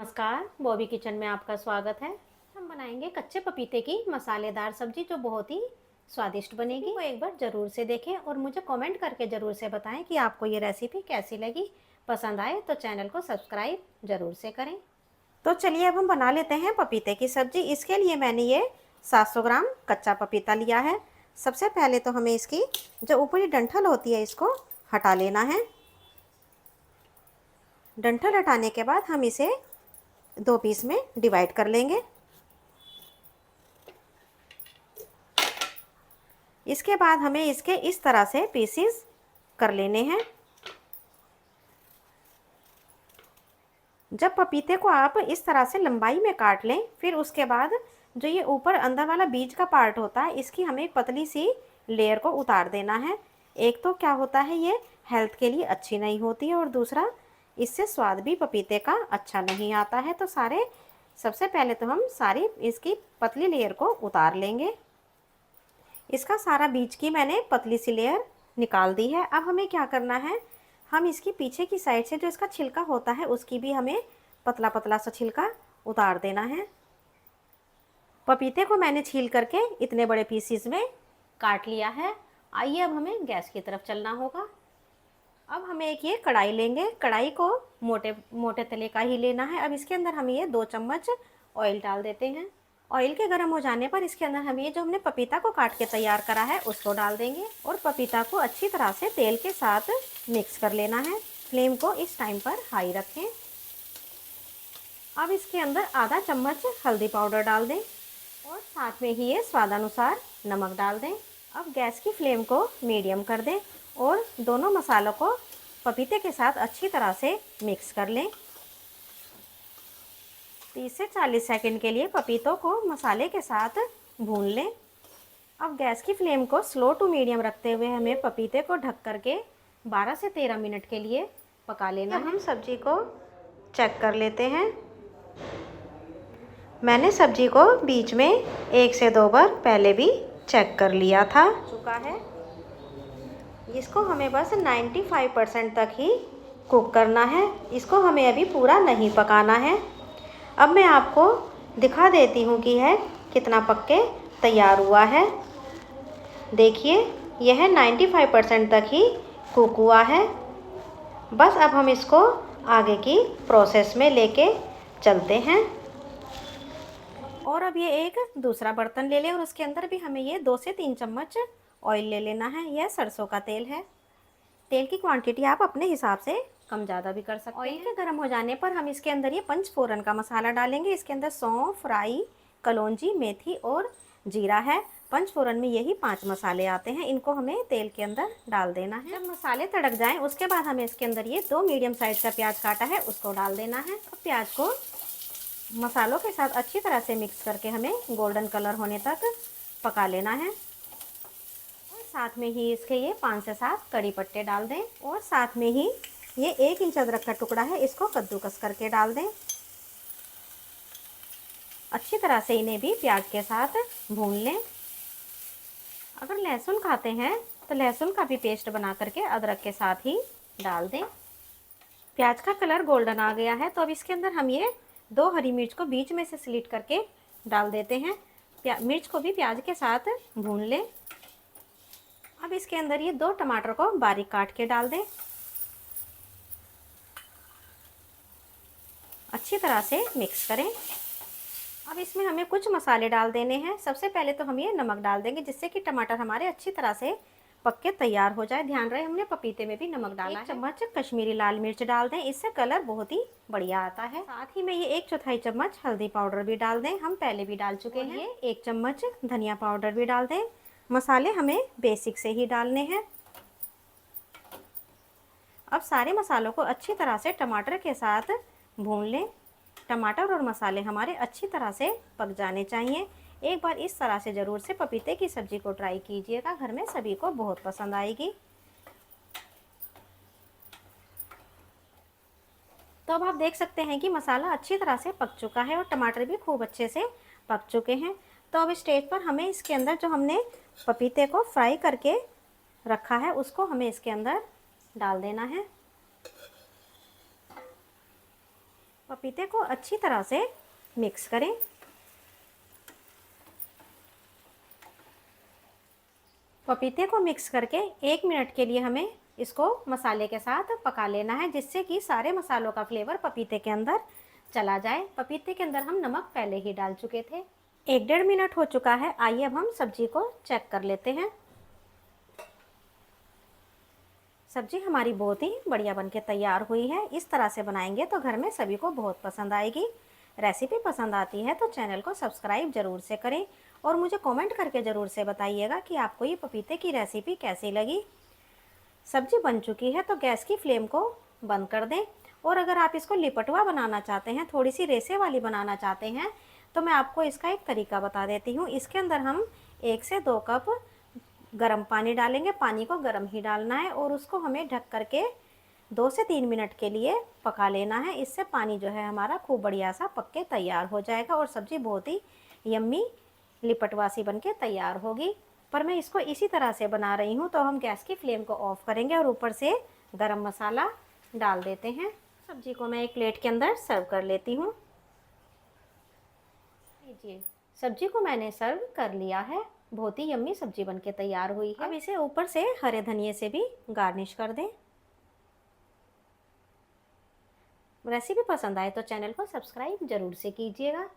नमस्कार, बॉबी किचन में आपका स्वागत है। हम बनाएंगे कच्चे पपीते की मसालेदार सब्जी जो बहुत ही स्वादिष्ट बनेगी। वो एक बार ज़रूर से देखें और मुझे कमेंट करके ज़रूर से बताएं कि आपको ये रेसिपी कैसी लगी। पसंद आए तो चैनल को सब्सक्राइब ज़रूर से करें। तो चलिए अब हम बना लेते हैं पपीते की सब्जी। इसके लिए मैंने ये 700 ग्राम कच्चा पपीता लिया है। सबसे पहले तो हमें इसकी जो ऊपरी डंठल होती है इसको हटा लेना है। डंठल हटाने के बाद हम इसे 2 पीस में डिवाइड कर लेंगे। इसके बाद हमें इसके इस तरह से पीसेस कर लेने हैं। जब पपीते को आप इस तरह से लंबाई में काट लें, फिर उसके बाद जो ये ऊपर अंदर वाला बीज का पार्ट होता है, इसकी हमें एक पतली सी लेयर को उतार देना है। एक तो क्या होता है, ये हेल्थ के लिए अच्छी नहीं होती है और दूसरा इससे स्वाद भी पपीते का अच्छा नहीं आता है। तो सबसे पहले तो हम सारी इसकी पतली लेयर को उतार लेंगे। इसका सारा बीज की मैंने पतली सी लेयर निकाल दी है। अब हमें क्या करना है, हम इसकी पीछे की साइड से जो इसका छिलका होता है उसकी भी हमें पतला पतला सा छिलका उतार देना है। पपीते को मैंने छील करके इतने बड़े पीसीज में काट लिया है। आइए अब हमें गैस की तरफ चलना होगा। अब हमें एक ये कढ़ाई लेंगे। कढ़ाई को मोटे मोटे तले का ही लेना है। अब इसके अंदर हम ये 2 चम्मच ऑयल डाल देते हैं। ऑयल के गर्म हो जाने पर इसके अंदर हम ये जो हमने पपीता को काट के तैयार करा है उसको डाल देंगे और पपीता को अच्छी तरह से तेल के साथ मिक्स कर लेना है। फ्लेम को इस टाइम पर हाई रखें। अब इसके अंदर आधा चम्मच हल्दी पाउडर डाल दें और साथ में ही ये स्वादानुसार नमक डाल दें। अब गैस की फ्लेम को मीडियम कर दें और दोनों मसालों को पपीते के साथ अच्छी तरह से मिक्स कर लें। 30 से 40 सेकंड के लिए पपीतों को मसाले के साथ भून लें। अब गैस की फ्लेम को स्लो टू मीडियम रखते हुए हमें पपीते को ढक करके 12 से 13 मिनट के लिए पका लेना है। हम सब्जी को चेक कर लेते हैं। मैंने सब्जी को बीच में 1 से 2 बार पहले भी चेक कर लिया था। चुका है। इसको हमें बस 95% तक ही कुक करना है। इसको हमें अभी पूरा नहीं पकाना है। अब मैं आपको दिखा देती हूँ कि यह कितना पक के तैयार हुआ है। देखिए, यह 95% तक ही कुक हुआ है। बस अब हम इसको आगे की प्रोसेस में लेके चलते हैं। और अब ये एक दूसरा बर्तन ले लें और उसके अंदर भी हमें ये 2 से 3 चम्मच ऑयल ले लेना है। यह सरसों का तेल है। तेल की क्वांटिटी आप अपने हिसाब से कम ज़्यादा भी कर सकते हैं। ऑयल के गर्म हो जाने पर हम इसके अंदर ये पंचफोरन का मसाला डालेंगे। इसके अंदर सौंफ, राई, कलौंजी, मेथी और जीरा है। पंचफोरन में यही 5 मसाले आते हैं। इनको हमें तेल के अंदर डाल देना है। जब मसाले तड़क जाएं उसके बाद हमें इसके अंदर ये 2 मीडियम साइज का प्याज काटा है उसको डाल देना है। अब प्याज को मसालों के साथ अच्छी तरह से मिक्स करके हमें गोल्डन कलर होने तक पका लेना है। और साथ में ही इसके ये 5 से 7 कड़ी पत्ते डाल दें और साथ में ही ये 1 इंच अदरक का टुकड़ा है, इसको कद्दूकस करके डाल दें। अच्छी तरह से इन्हें भी प्याज के साथ भून लें। अगर लहसुन खाते हैं तो लहसुन का भी पेस्ट बना करके अदरक के साथ ही डाल दें। प्याज का कलर गोल्डन आ गया है तो अब इसके अंदर हम ये 2 हरी मिर्च को बीच में से स्लिट करके डाल देते हैं। मिर्च को भी प्याज के साथ भून लें। अब इसके अंदर ये 2 टमाटर को बारीक काट के डाल दें। अच्छी तरह से मिक्स करें। अब इसमें हमें कुछ मसाले डाल देने हैं। सबसे पहले तो हम ये नमक डाल देंगे जिससे कि टमाटर हमारे अच्छी तरह से पक के तैयार हो जाए। ध्यान रहे हमने पपीते में भी नमक डाला है। 1 चम्मच कश्मीरी लाल मिर्च डाल दें, इससे कलर बहुत ही बढ़िया आता है। साथ ही में ये 1/4 चम्मच हल्दी पाउडर भी डाल दें, हम पहले भी डाल चुके हैं। ये 1 चम्मच धनिया पाउडर भी डाल दें। मसाले हमें बेसिक से ही डालने हैं। अब सारे मसालों को अच्छी तरह से टमाटर के साथ भून लें। टमाटर और मसाले हमारे अच्छी तरह से पक जाने चाहिए। एक बार इस तरह से ज़रूर से पपीते की सब्ज़ी को ट्राई कीजिएगा, घर में सभी को बहुत पसंद आएगी। तो अब आप देख सकते हैं कि मसाला अच्छी तरह से पक चुका है और टमाटर भी खूब अच्छे से पक चुके हैं। तो अब स्टेज पर हमें इसके अंदर जो हमने पपीते को फ्राई करके रखा है उसको हमें इसके अंदर डाल देना है पपीते को अच्छी तरह से मिक्स करें। पपीते को मिक्स करके 1 मिनट के लिए हमें इसको मसाले के साथ पका लेना है, जिससे कि सारे मसालों का फ्लेवर पपीते के अंदर चला जाए। पपीते के अंदर हम नमक पहले ही डाल चुके थे। 1-1.5 मिनट हो चुका है। आइए अब हम सब्जी को चेक कर लेते हैं। सब्जी हमारी बहुत ही बढ़िया बनके तैयार हुई है। इस तरह से बनाएंगे तो घर में सभी को बहुत पसंद आएगी। रेसिपी पसंद आती है तो चैनल को सब्सक्राइब ज़रूर से करें और मुझे कमेंट करके ज़रूर से बताइएगा कि आपको ये पपीते की रेसिपी कैसी लगी। सब्जी बन चुकी है तो गैस की फ्लेम को बंद कर दें। और अगर आप इसको लिपटवा बनाना चाहते हैं, थोड़ी सी रेसे वाली बनाना चाहते हैं, तो मैं आपको इसका एक तरीका बता देती हूँ। इसके अंदर हम 1 से 2 कप गर्म पानी डालेंगे। पानी को गर्म ही डालना है और उसको हमें ढक करके 2 से 3 मिनट के लिए पका लेना है। इससे पानी जो है हमारा खूब बढ़िया सा पक के तैयार हो जाएगा और सब्ज़ी बहुत ही यम्मी लिपटवासी बन के तैयार होगी। पर मैं इसको इसी तरह से बना रही हूँ। तो हम गैस की फ्लेम को ऑफ करेंगे और ऊपर से गरम मसाला डाल देते हैं। सब्जी को मैं एक प्लेट के अंदर सर्व कर लेती हूँ। लीजिए, सब्जी को मैंने सर्व कर लिया है। बहुत ही यम्मी सब्जी बनके तैयार हुई है। अब इसे ऊपर से हरे धनिए से भी गार्निश कर दें। रेसिपी पसंद आए तो चैनल को सब्सक्राइब जरूर से कीजिएगा।